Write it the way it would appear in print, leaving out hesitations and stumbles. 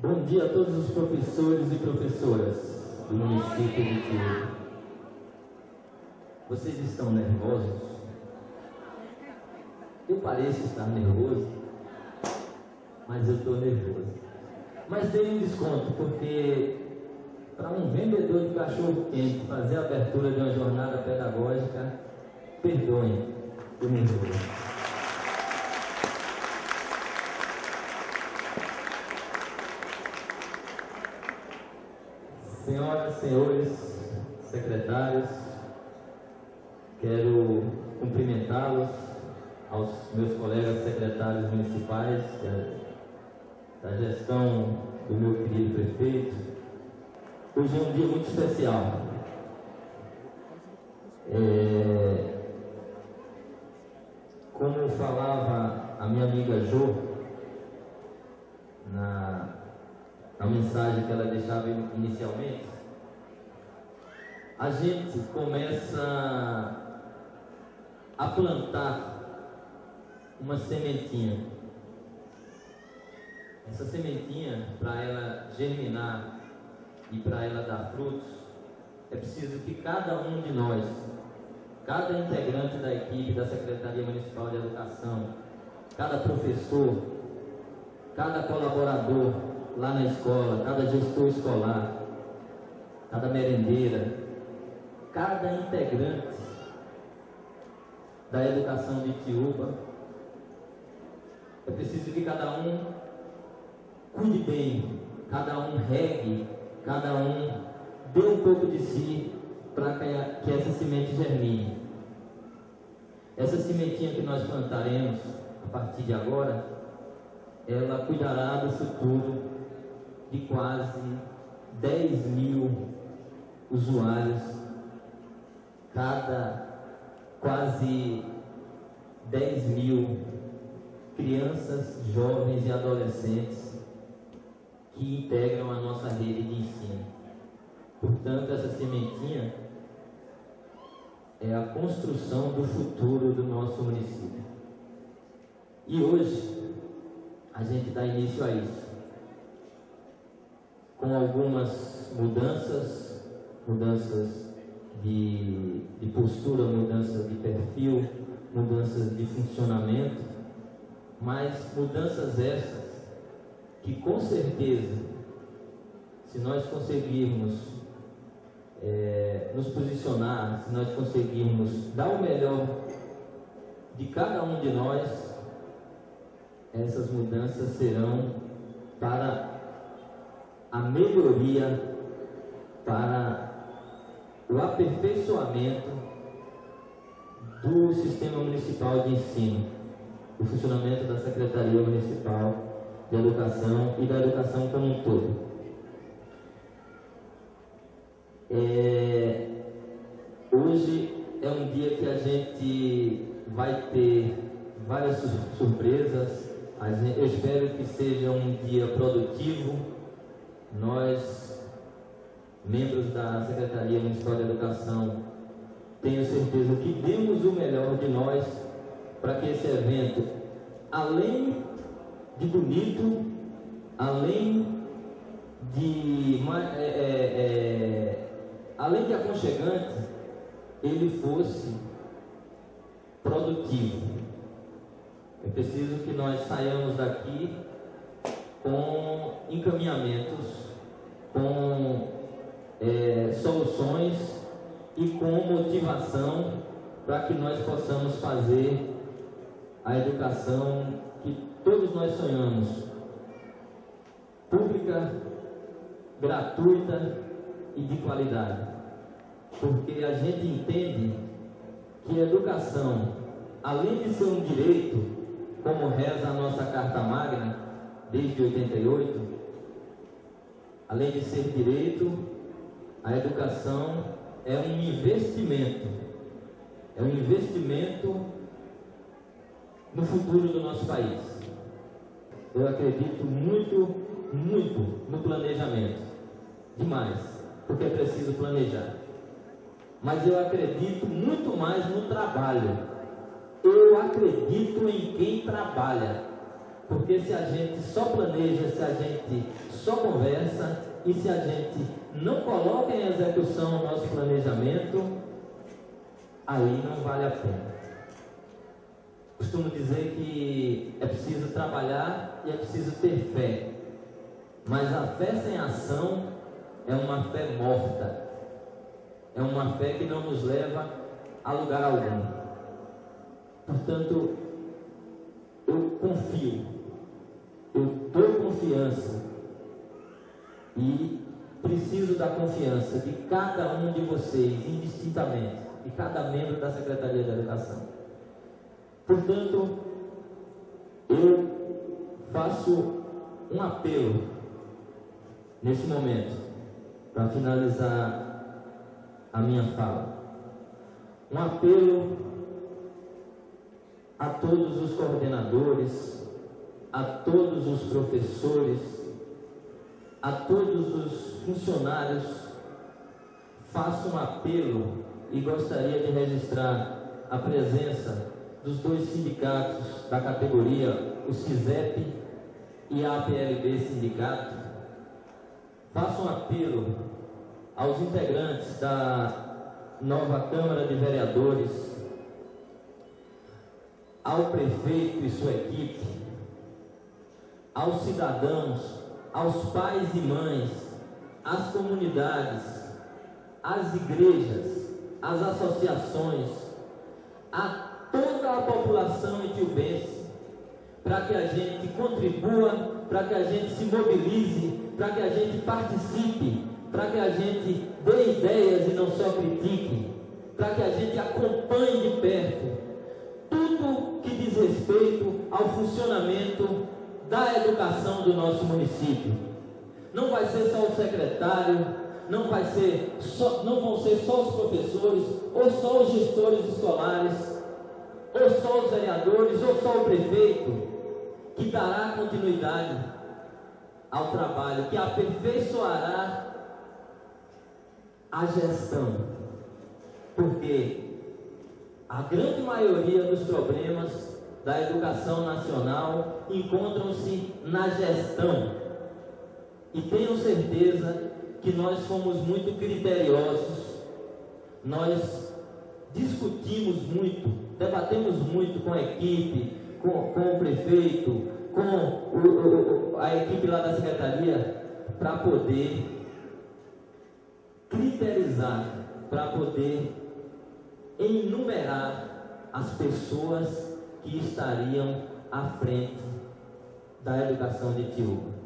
Bom dia a todos os professores e professoras do município de Itiúba. Vocês estão nervosos? Eu pareço estar nervoso, mas eu estou nervoso. Mas dei um desconto, porque para um vendedor de cachorro-quente fazer a abertura de uma jornada pedagógica, perdoem o nervoso. Senhoras, senhores, secretários, quero cumprimentá-los, aos meus colegas secretários municipais, da gestão do meu querido prefeito. Hoje é um dia muito especial. Como falava a minha amiga Jo, na mensagem que ela deixava inicialmente, a gente começa a plantar uma sementinha. Essa sementinha, para ela germinar e para ela dar frutos, é preciso que cada um de nós, cada integrante da equipe da Secretaria Municipal de Educação, cada professor, cada colaborador lá na escola, cada gestor escolar, cada merendeira, cada integrante da educação de Itiúba, é preciso que cada um cuide bem, cada um regue, cada um dê um pouco de si para que essa semente germine. Essa sementinha que nós plantaremos a partir de agora, ela cuidará do futuro de quase 10 mil usuários, quase 10 mil crianças, jovens e adolescentes que integram a nossa rede de ensino. Portanto, essa sementinha é a construção do futuro do nosso município. E hoje a gente dá início a isso, com algumas mudanças de postura, mudanças de perfil, mudanças de funcionamento, mas mudanças essas que, com certeza, se nós conseguirmos nos posicionar, se nós conseguirmos dar o melhor de cada um de nós, essas mudanças serão para a melhoria, para o aperfeiçoamento do sistema municipal de ensino, do funcionamento da Secretaria Municipal de Educação e da educação como um todo. Hoje é um dia que a gente vai ter várias surpresas. Eu espero que seja um dia produtivo. Nós, membros da Secretaria Municipal de Educação, tenho certeza que demos o melhor de nós para que esse evento, além de bonito, além de aconchegante, ele fosse produtivo. É preciso que nós saiamos daqui com encaminhamentos, com soluções e com motivação para que nós possamos fazer a educação que todos nós sonhamos, pública, gratuita e de qualidade. Porque a gente entende que a educação, além de ser um direito, como reza a nossa Carta Magna desde 88, além de ser direito, a educação é um investimento no futuro do nosso país. Eu acredito muito no planejamento, demais, porque é preciso planejar. Mas eu acredito muito mais no trabalho. Eu acredito em quem trabalha. Porque se a gente só planeja, se a gente só conversa e se a gente não coloca em execução o nosso planejamento, aí não vale a pena. Costumo dizer que é preciso trabalhar e é preciso ter fé, mas a fé sem ação é uma fé morta, é uma fé que não nos leva a lugar algum. Portanto, eu confio, eu dou confiança e preciso da confiança de cada um de vocês, indistintamente, de cada membro da Secretaria de Educação. Portanto, eu faço um apelo nesse momento, para finalizar a minha fala. Um apelo a todos os coordenadores, a todos os professores, a todos os funcionários. Faço um apelo e gostaria de registrar a presença dos dois sindicatos da categoria, o SISEP e a APLB Sindicato. Faço um apelo aos integrantes da nova Câmara de Vereadores, ao prefeito e sua equipe, aos cidadãos, aos pais e mães, às comunidades, às igrejas, às associações, a toda a população itiubense, para que a gente contribua, para que a gente se mobilize, para que a gente participe, para que a gente dê ideias e não só critique, para que a gente acompanhe de perto tudo que diz respeito ao funcionamento da educação do nosso município. Não vai ser só o secretário, não vão ser só os professores, ou só os gestores escolares, ou só os vereadores, ou só o prefeito, que dará continuidade ao trabalho, que aperfeiçoará a gestão, porque a grande maioria dos problemas da educação nacional encontram-se na gestão, e tenho certeza que nós fomos muito criteriosos, nós discutimos muito, debatemos muito com a equipe, com o prefeito, com a equipe lá da secretaria, para poder criterizar, para poder enumerar as pessoas que estariam à frente da educação de Itiúba.